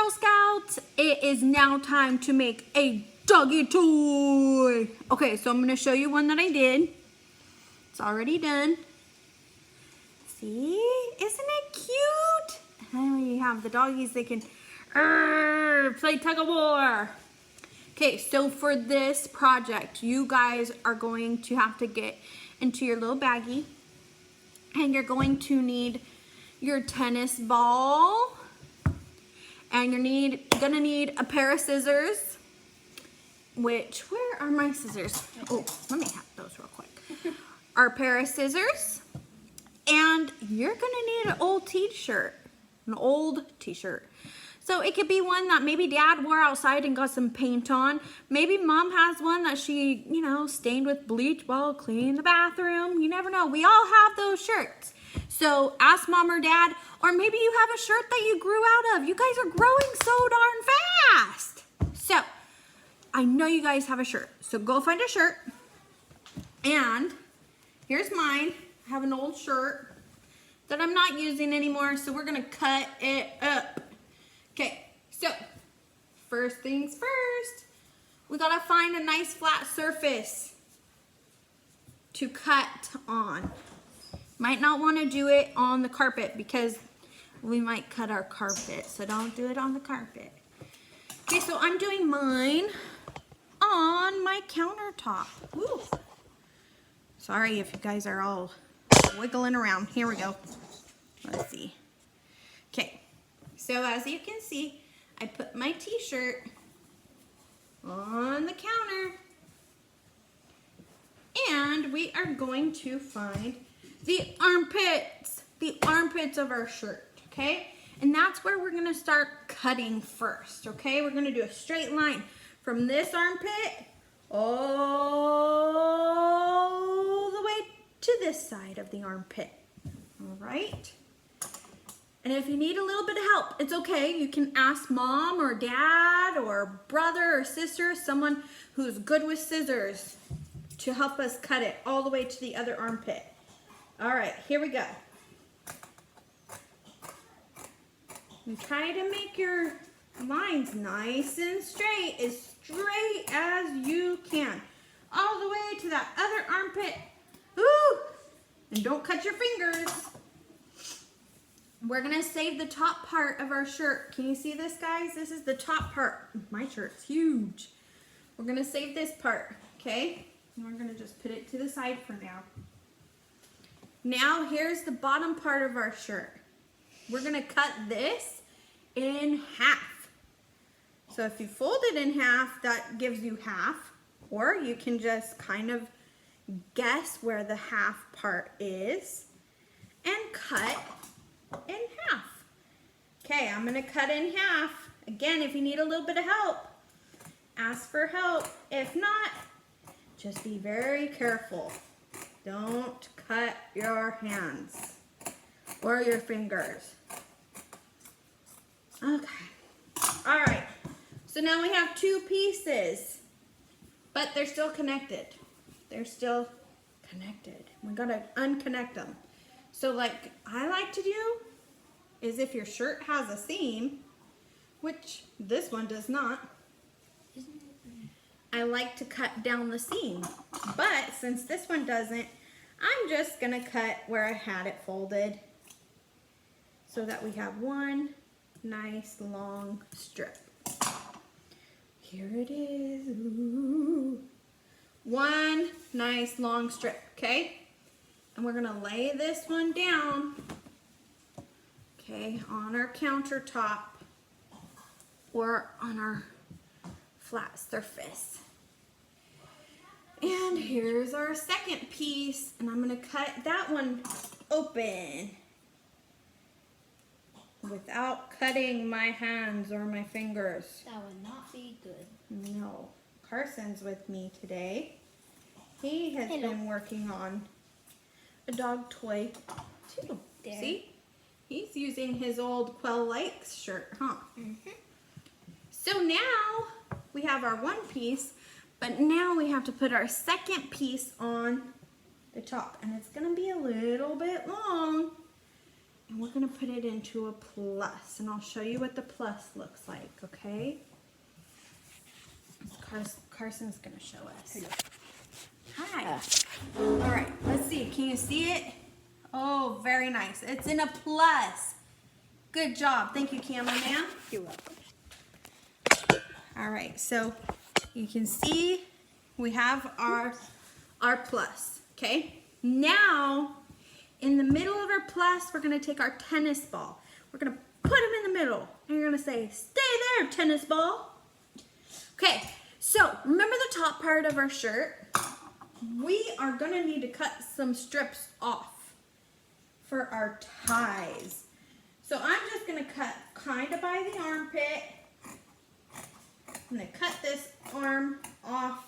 Girl Scouts, it is now time to make a doggy toy. Okay, so I'm going to show you one that I did. It's already done. See? Isn't it cute? And we have the doggies, they can play tug of war. Okay, so for this project, you guys are going to have to get into your little baggie. And you're going to need your tennis ball. And you're gonna need a pair of scissors. Which, where are my scissors? Oh, let me have those real quick. Our pair of scissors. And you're gonna need an old t-shirt. An old t-shirt. So it could be one that maybe dad wore outside and got some paint on. Maybe mom has one that she, stained with bleach while cleaning the bathroom. You never know. We all have those shirts. So ask mom or dad, or maybe you have a shirt that you grew out of. You guys are growing so darn fast. So I know you guys have a shirt. So go find a shirt. And here's mine. I have an old shirt that I'm not using anymore. So we're going to cut it up. Okay, so first things first, we gotta find a nice flat surface to cut on. Might not want to do it on the carpet because we might cut our carpet, so don't do it on the carpet. Okay, so I'm doing mine on my countertop. Woo. Sorry if you guys are all wiggling around. Here we go. Let's see. Okay. So as you can see, I put my t-shirt on the counter. And we are going to find the armpits of our shirt, okay? And that's where we're gonna start cutting first, okay? We're gonna do a straight line from this armpit all the way to this side of the armpit, all right? And if you need a little bit of help, it's okay. You can ask mom or dad or brother or sister, someone who's good with scissors to help us cut it all the way to the other armpit. All right, here we go. And try to make your lines nice and straight as you can. All the way to that other armpit. Ooh! And don't cut your fingers. We're gonna save the top part of our shirt. Can you see this, guys? This is the top part. My shirt's huge. We're gonna save this part, okay? And we're gonna just put it to the side for now. Now, here's the bottom part of our shirt. We're gonna cut this in half. So if you fold it in half, that gives you half. Or you can just kind of guess where the half part is and cut in half. Okay, I'm gonna cut in half. Again, if you need a little bit of help, ask for help. If not, just be very careful. Don't cut your hands or your fingers. Okay, all right. So now we have two pieces, but they're still connected. They're still connected. We gotta unconnect them. So like I like to do is if your shirt has a seam, which this one does not, I like to cut down the seam. But since this one doesn't, I'm just gonna cut where I had it folded so that we have one nice long strip. Here it is. Ooh. One nice long strip, okay? And we're gonna lay this one down, okay, on our countertop or on our flat surface. And here's our second piece, and I'm gonna cut that one open without cutting my hands or my fingers. That would not be good. No. Carson's with me today. He has been working on a dog toy too. There. See? He's using his old Quell Likes shirt, huh? Mm-hmm. So now we have our one piece, but now we have to put our second piece on the top. And it's gonna be a little bit long. and we're gonna put it into a plus, and I'll show you what the plus looks like, okay? Carson's gonna show us. Hi. All right, let's see, can you see it? Oh, very nice. It's in a plus. Good job. Thank you, cameraman. You're welcome. All right, so you can see we have our plus, okay? Now, in the middle of our plus, we're gonna take our tennis ball. We're gonna put him in the middle, and you're gonna say, stay there, tennis ball. Okay, so remember the top part of our shirt? We are gonna need to cut some strips off for our ties. So I'm just gonna cut kind of by the armpit. I'm gonna cut this arm off.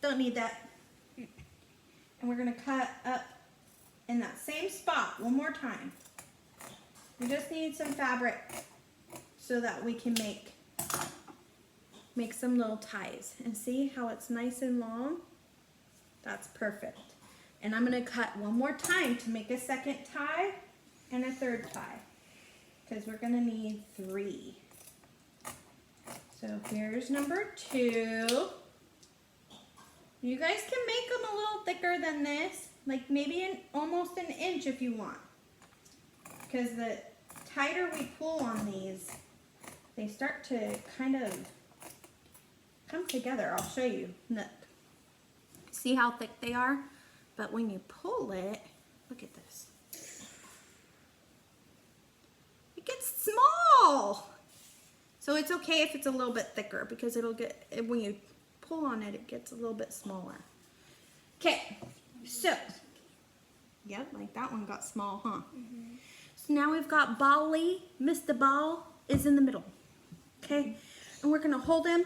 Don't need that. And we're gonna cut up in that same spot one more time. We just need some fabric so that we can make some little ties. And see how it's nice and long? That's perfect. And I'm gonna cut one more time to make a second tie and a third tie, because we're gonna need 3. So here's number 2. You guys can make them a little thicker than this, like maybe almost an inch if you want, because the tighter we pull on these, they start to kind of come together. I'll show you. Look. See how thick they are? But when you pull it, look at this. It gets small. So it's okay if it's a little bit thicker, because it'll get, when you pull on it, it gets a little bit smaller. Okay, so, yep, like that one got small, huh? Mm-hmm. So now we've got Bali. Mr. Ball is in the middle. Okay, and we're gonna hold him,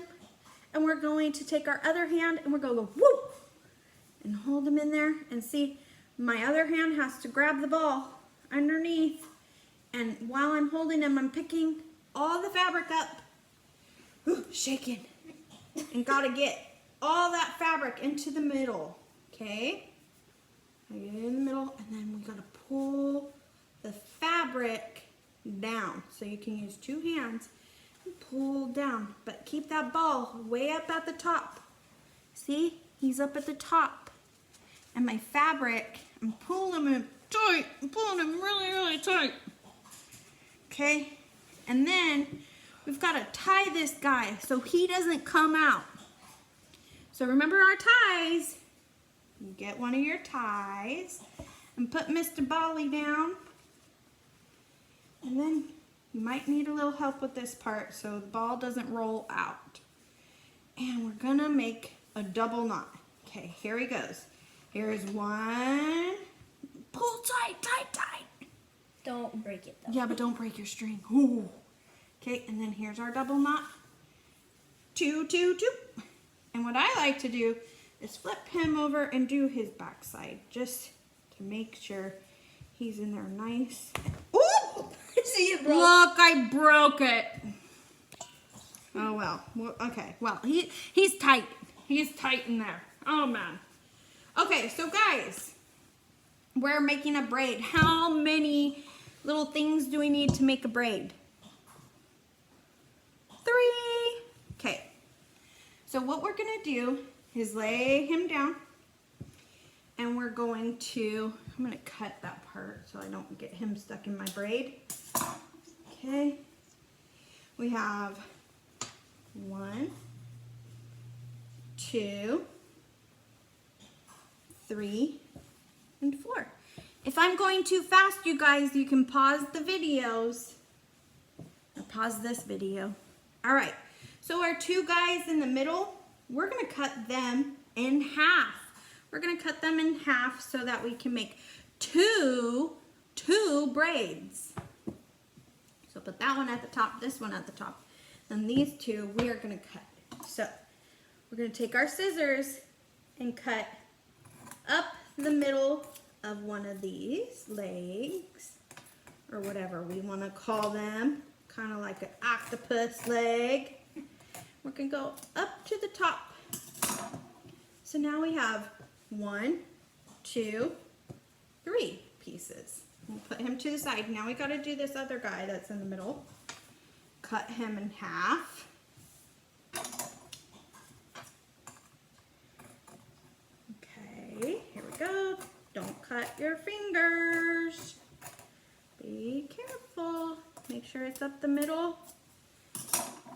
and we're going to take our other hand, and we're gonna go whoop, and hold him in there, and see, my other hand has to grab the ball underneath, and while I'm holding him, I'm picking all the fabric up, shaking, and gotta get all that fabric into the middle, okay? I get it in the middle, and then we gotta pull the fabric down. So you can use 2 hands and pull down, but keep that ball way up at the top. See, he's up at the top. And my fabric, I'm pulling him tight, I'm pulling him really, really tight. Okay, and then we've got to tie this guy so he doesn't come out. So remember our ties. You get one of your ties and put Mr. Bali down. And then you might need a little help with this part so the ball doesn't roll out. And we're gonna make a double knot. Okay, here he goes. Here's 1. Pull tight, tight, tight. Don't break it though. Yeah, but don't break your string. Ooh. Okay, and then here's our double knot. 2, 2, 2. And what I like to do is flip him over and do his backside, just to make sure he's in there nice. Ooh! See, you broke. Look, I broke it. Oh well. Okay. Well, he's tight. He's tight in there. Oh man. Okay, so guys, we're making a braid. How many little things do we need to make a braid? 3. Okay. So what we're gonna do is lay him down, and we're going to, I'm gonna cut that part so I don't get him stuck in my braid. Okay. We have 1, 2, 3, and 4. If I'm going too fast, you guys, you can pause the videos, or pause this video. All right, so our 2 guys in the middle, we're gonna cut them in half. We're gonna cut them in half so that we can make two braids. So put that one at the top, this one at the top. And these 2 we are gonna cut. So we're gonna take our scissors and cut up the middle of one of these legs, or whatever we wanna call them, kind of like an octopus leg. We're gonna go up to the top. So now we have 1, 2, 3 pieces. We'll put him to the side. Now we gotta do this other guy that's in the middle. Cut him in half. Okay, here we go. Don't cut your fingers. Be careful. Make sure it's up the middle.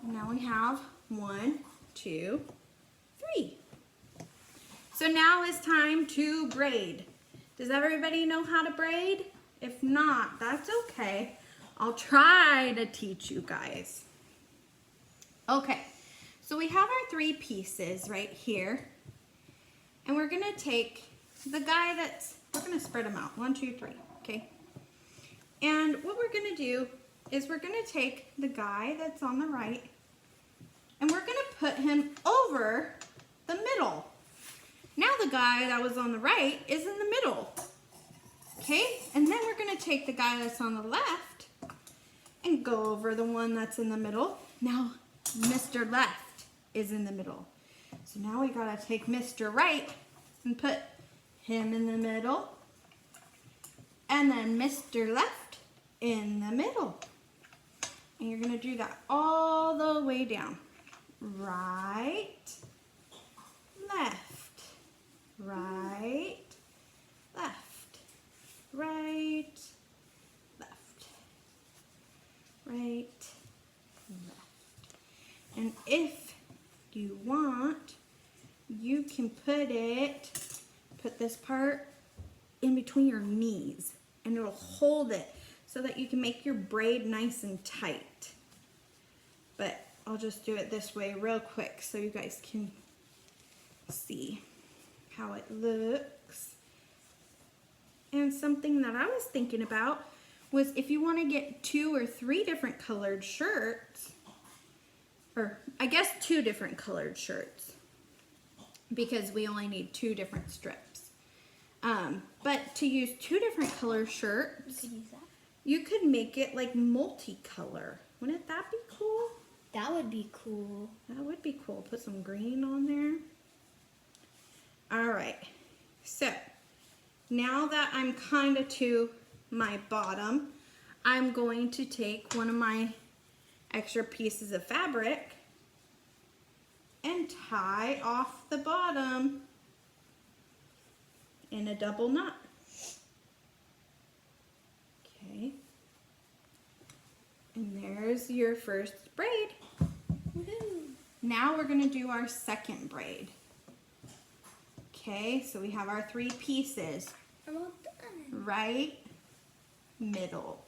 Now we have 1, 2, 3. So now it's time to braid. Does everybody know how to braid? If not, that's okay. I'll try to teach you guys. Okay, so we have our 3 pieces right here. And we're gonna take the guy we're gonna spread them out. 1, 2, 3, okay? And what we're gonna do is we're gonna take the guy that's on the right and we're gonna put him over the middle. Now the guy that was on the right is in the middle, okay? And then we're gonna take the guy that's on the left and go over the one that's in the middle. Now Mr. Left is in the middle. So now we gotta take Mr. Right and put him in the middle. And then Mr. Left in the middle. And you're gonna do that all the way down. Right, left, right, left, right, left, right, left. And if you want, you can put this part in between your knees and it'll hold it so that you can make your braid nice and tight. But I'll just do it this way real quick so you guys can see how it looks. And something that I was thinking about was if you want to get 2 or 3 different colored shirts, or I guess 2 different colored shirts, because we only need 2 different strips. But to use 2 different color shirts, You could use that. you could make it like multicolor. Wouldn't that be cool? That would be cool. That would be cool. Put some green on there. All right. So now that I'm kind of to my bottom, I'm going to take one of my extra pieces of fabric and tie off the bottom in a double knot. Okay. And there's your first braid. Woohoo! Now we're going to do our second braid. Okay, so we have our 3 pieces. I'm all done. Right, middle.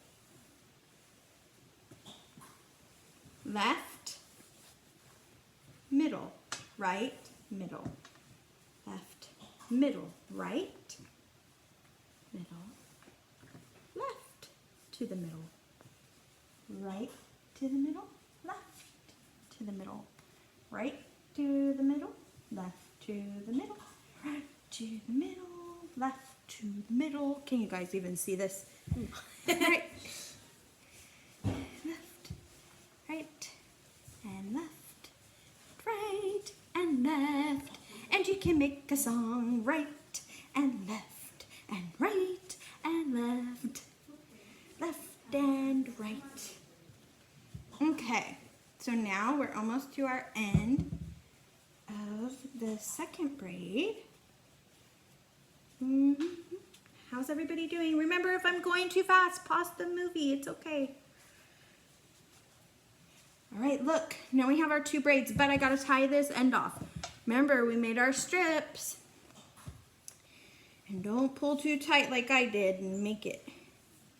Left, middle, right, middle. Left, middle, right, middle, left to the middle. Right to the middle, left to the middle. Right to the middle, left to the middle. Right to the middle, left to the middle. Can you guys even see this? Right, left, right, and left, right, and left. And you can make a song right and left, and right and left, left and right. Okay, so now we're almost to our end of the second braid. How's everybody doing? Remember, if I'm going too fast, pause the movie. It's okay. All right, look. Now we have our 2 braids, but I got to tie this end off. Remember, we made our strips. And don't pull too tight like I did and make it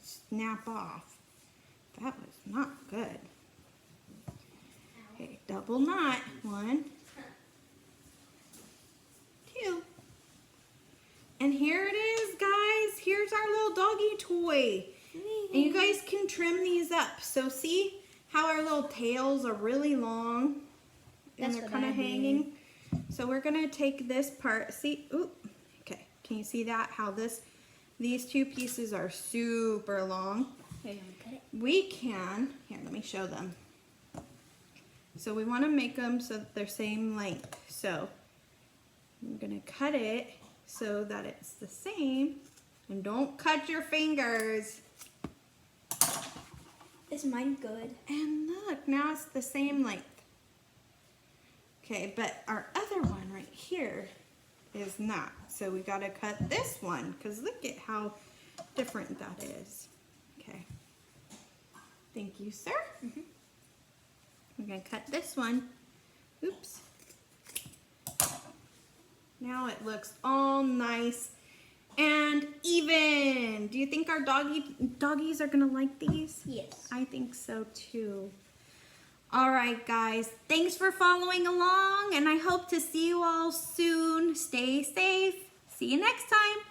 snap off. That was not good. Okay, double knot. 1, 2. And here it is, guys. Here's our little doggy toy. And you guys can trim these up. So see how our little tails are really long and That's they're what kind I of hanging. So we're gonna take this part. See, oop. Okay, can you see that? How these 2 pieces are super long. Here, you want to cut it? We can, here, let me show them. So we want to make them so that they're same length. So I'm going to cut it so that it's the same. And don't cut your fingers. Is mine good? And look, now it's the same length. Okay, but our other one right here is not. So we gotta cut this one because look at how different that is. Okay. Thank you, sir. We're gonna cut this one. Oops. Now it looks all nice and even. Do you think our doggies are gonna like these? Yes. I think so too. All right, guys. Thanks for following along, and I hope to see you all soon. Stay safe. See you next time.